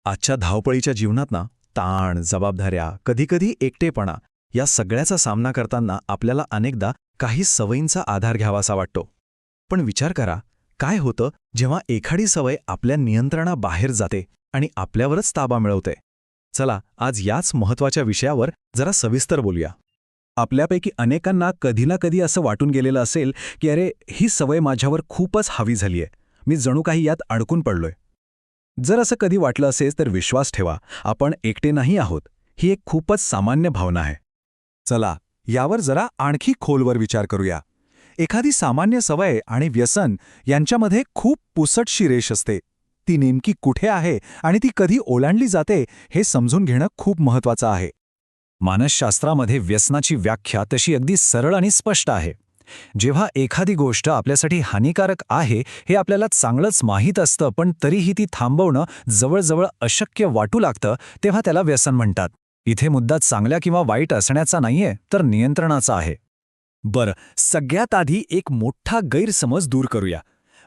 आजच्या धावपळीच्या जीवनात ना ताण, जबाबदाऱ्या, कधीकधी एकटेपणा या सगळ्याचा सामना करताना आपल्याला अनेकदा काही सवयींचा आधार घ्यावासा वाटतो. पण विचार करा, काय होतं जेव्हा एखादी सवय आपल्या नियंत्रणाबाहेर जाते आणि आपल्यावरच ताबा मिळवते? चला आज याच महत्त्वाच्या विषयावर जरा सविस्तर बोलूया. आपल्यापैकी अनेकांना कधी ना कधी असं वाटून गेलेलं असेल की अरे, ही सवय माझ्यावर खूपच हावी झालीय, मी जणू काही यात अडकून पडलोय. जर असं कधी वाटलं असेल तर विश्वास ठेवा, आपण एकटे नाही आहोत. ही एक खूपच सामान्य भावना आहे. चला यावर जरा आणखी खोलवर विचार करूया. एखादी सामान्य सवय आणि व्यसन यांच्यामध्ये खूप पुसटशी रेष असते. ती नेमकी कुठे आहे आणि ती कधी ओलांडली जाते हे समजून घेणं खूप महत्त्वाचं आहे. मानसशास्त्रामध्ये व्यसनाची व्याख्या तशी अगदी सरळ आणि स्पष्ट आहे. जेव्हा एखादी गोष्ट आपल्यासाठी हानिकारक आहे हे आपल्याला चांगलंच माहीत असतं, पण तरीही ती थांबवणं जवळजवळ अशक्य वाटू लागतं, तेव्हा त्याला व्यसन म्हणतात. इथे मुद्दा चांगल्या किंवा वाईट असण्याचा नाहीये, तर नियंत्रणाचा आहे. बरं, सगळ्यात आधी एक मोठा गैरसमज दूर करूया.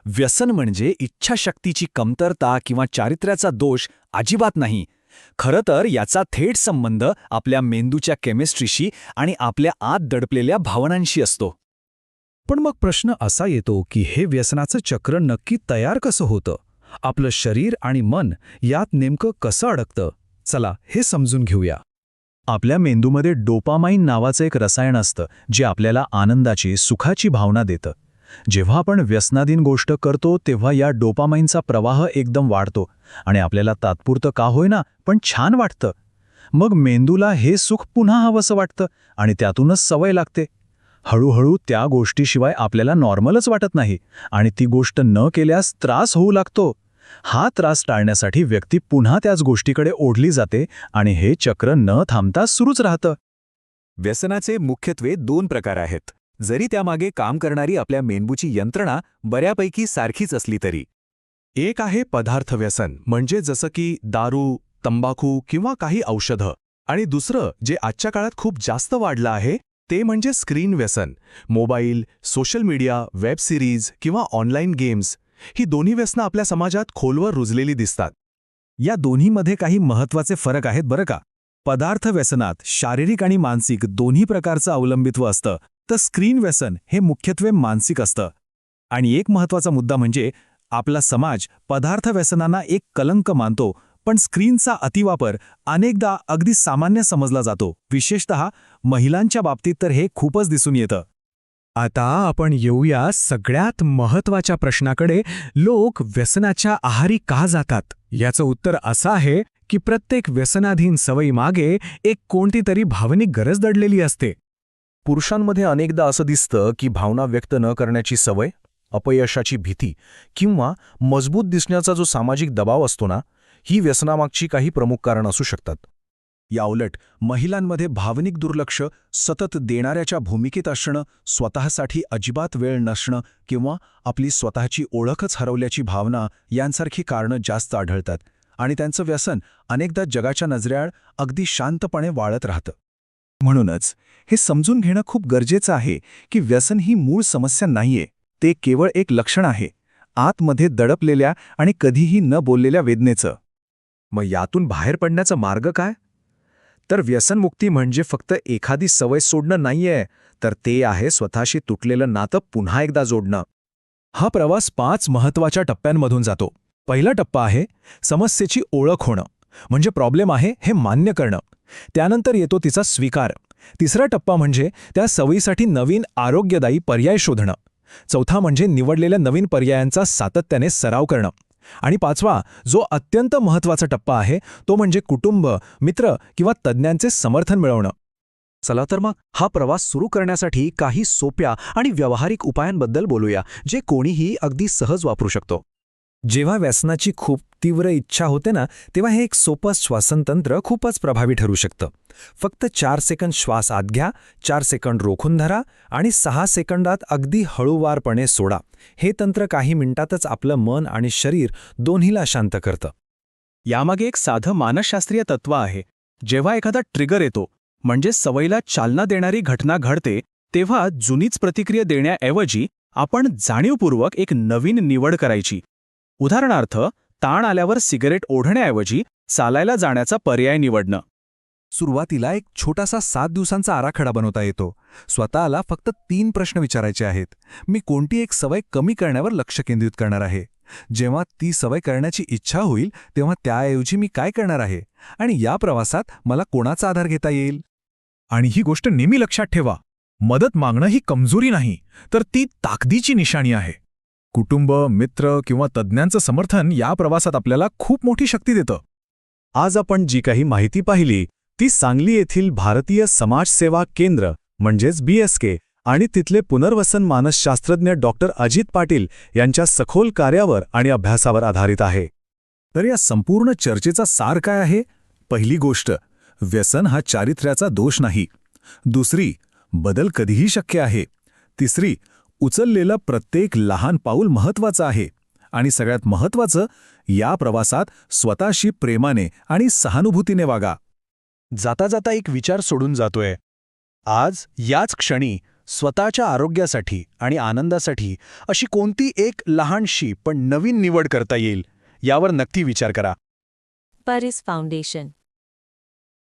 व्यसन म्हणजे इच्छाशक्तीची कमतरता किंवा चारित्र्याचा दोष अजिबात नाही. खरं तर याचा थेट संबंध आपल्या मेंदूच्या केमिस्ट्रीशी आणि आपल्या आत दडपलेल्या भावनांशी असतो. पण मग प्रश्न असा येतो की हे व्यसनाचं चक्र नक्की तयार कसं होतं? आपलं शरीर आणि मन यात नेमकं कसं अडकतं? चला हे समजून घेऊया. आपल्या मेंदूमध्ये डोपामाइन नावाचं एक रसायन असतं, जे आपल्याला आनंदाची, सुखाची भावना देतं. जेव्हा आपण व्यसनाधीन गोष्ट करतो तेव्हा या डोपामाइनचा प्रवाह एकदम वाढतो आणि आपल्याला तात्पुरतं का होईना पण छान वाटतं. मग मेंदूला हे सुख पुन्हा हवंसं वाटतं आणि त्यातूनच सवय लागते. हळूहळू त्या गोष्टीशिवाय आपल्याला नॉर्मलच वाटत नाही आणि ती गोष्ट न केल्यास त्रास होऊ लागतो. हा त्रास टाळण्यासाठी व्यक्ती पुन्हा त्याच गोष्टीकडे ओढली जाते आणि हे चक्र न थांबता सुरूच राहतं. व्यसनाचे मुख्यत्वे 2 प्रकार आहेत, जरी त्यामागे काम करणारी आपल्या मेंदूची यंत्रणा बऱ्यापैकी सारखीच असली तरी. एक आहे पदार्थ व्यसन, म्हणजे जसं की दारू, तंबाखू किंवा काही औषधं. आणि दुसरं जे आजच्या काळात खूप जास्त वाढलं आहे ते म्हणजे स्क्रीन व्यसन. Mobile, social media, web series किंवा ऑनलाईन गेम्स ही दोन्ही व्यसनं आपल्या समाजात खोलवर रुजलेली दिसतात. या दोन्हीमध्ये काही महत्त्वाचे फरक आहेत बरं का. पदार्थ व्यसनात शारीरिक आणि मानसिक दोन्ही प्रकारचं अवलंबित्व असतं, तर स्क्रीन व्यसन हे मुख्यत्वे मानसिक असतं. आणि एक महत्त्वाचा मुद्दा म्हणजे आपला समाज पदार्थ व्यसनांना एक कलंक मानतो, पण स्क्रीनचा अतिवापर अनेकदा अगदी सामान्य समजला जातो. विशेषतः महिलांच्या बाबतीत तर हे खूपच दिसून येतं. आता आपण येऊया सगळ्यात महत्त्वाच्या प्रश्नाकडे, लोक व्यसनाच्या आहारी का जातात? याचं उत्तर असं आहे की प्रत्येक व्यसनाधीन सवयीमागे एक कोणतीतरी भावनिक गरज दडलेली असते. पुरुषांमध्ये अनेकदा असं दिसतं की भावना व्यक्त न करण्याची सवय, अपयशाची भीती किंवा मजबूत दिसण्याचा जो सामाजिक दबाव असतो ना, ही व्यसनामागची काही प्रमुख कारण असू शकतात. याउलट महिलांमध्ये भावनिक दुर्लक्ष, सतत देणाऱ्याच्या भूमिकेत असणं, स्वतःसाठी अजिबात वेळ नसणं किंवा आपली स्वतःची ओळखच हरवल्याची भावना यांसारखी कारणं जास्त आढळतात आणि त्यांचं व्यसन अनेकदा जगाच्या नजरेआड अगदी शांतपणे वाळत राहतं. म्हणूनच हे समजून घेणं खूप गरजेचं आहे की व्यसन ही मूळ समस्या नाहीये, ते केवळ एक लक्षण आहे आतमध्ये दडपलेल्या आणि कधीही न बोललेल्या वेदनेचं. मग यातून बाहेर पडण्याचा मार्ग काय? तर व्यसनमुक्ती म्हणजे फक्त एखादी सवय सोडणं नाहीये, तर ते आहे स्वतःशी तुटलेलं नातं पुन्हा एकदा जोडणं. हा प्रवास 5 महत्त्वाच्या टप्प्यांमधून जातो. पहिला टप्पा आहे समस्येची ओळख होणं, म्हणजे प्रॉब्लेम आहे हे मान्य करणं. त्यानंतर येतो तिचा स्वीकार. तिसरा टप्पा म्हणजे त्या सवयीसाठी नवीन आरोग्यदायी पर्याय शोधणं. चौथा म्हणजे निवडलेल्या नवीन पर्यायांचा सातत्याने सराव करणं. आणि 5वा, जो अत्यंत महत्त्वाचा टप्पा आहे, तो म्हणजे कुटुंब, मित्र किंवा तज्ज्ञांचे समर्थन मिळवणं. चला तर मग हा प्रवास सुरू करण्यासाठी काही सोप्या आणि व्यावहारिक उपायांबद्दल बोलूया, जे कोणीही अगदी सहज वापरू शकतो. जेव्हा व्यसनाची खूप तीव्र इच्छा होते ना, तेव्हा हे एक सोपं श्वासनतंत्र खूपच प्रभावी ठरू शकतं. फक्त 4 सेकंद श्वास आत घ्या, 4 सेकंद रोखून धरा आणि 6 सेकंदात अगदी हळूवारपणे सोडा. हे तंत्र काही मिनिटातच आपलं मन आणि शरीर दोन्हीला शांत करतं. यामागे एक साधं मानसशास्त्रीय तत्व आहे. जेव्हा एखादा ट्रिगर येतो, म्हणजे सवयीला चालना देणारी घटना घडते, तेव्हा जुनीच प्रतिक्रिया देण्याऐवजी आपण जाणीवपूर्वक एक नवीन निवड करायची. उदाहरणार्थ, ताण आल्यावर सिगारेट ओढण्याऐवजी चालायला जाण्याचा पर्याय निवडणं. सुरुवातीला एक छोटासा 7 दिवसांचा आराखडा बनवता येतो. स्वतःला फक्त 3 प्रश्न विचारायचे आहेत. मी कोणती एक सवय कमी करण्यावर लक्ष केंद्रित करणार आहे? जेव्हा ती सवय करण्याची इच्छा होईल तेव्हा त्याऐवजी मी काय करणार आहे? आणि या प्रवासात मला कोणाचा आधार घेता येईल? आणि ही गोष्ट नेहमी लक्षात ठेवा, मदत मागणं ही कमजोरी नाही, तर ती ताकदीची निशाणी आहे. कुटुंब, मित्र किंवा तज्ज्ञांचं समर्थन या प्रवासात आपल्याला खूप मोठी शक्ती देतं. आज आपण जी काही माहिती पाहिली ती सांगली येथील भारतीय समाजसेवा केंद्र म्हणजेच BSK आणि तिथले पुनर्वसन मानसशास्त्रज्ञ डॉक्टर अजित पाटील यांच्या सखोल कार्यावर आणि अभ्यासावर आधारित आहे. तर या संपूर्ण चर्चेचा सार काय आहे? पहिली गोष्ट, व्यसन हा चारित्र्याचा दोष नाही. दुसरी, बदल कधीही शक्य आहे. तिसरी, उचललेलं प्रत्येक लहान पाऊल महत्त्वाचं आहे. आणि सगळ्यात महत्त्वाचं, या प्रवासात स्वतःशी प्रेमाने आणि सहानुभूतीने वागा. जाता जाता एक विचार सोडून जातोय. आज याच क्षणी स्वतःच्या आरोग्यासाठी आणि आनंदासाठी अशी कोणती एक लहानशी पण नवीन निवड करता येईल यावर नक्की विचार करा. परिस फाउंडेशन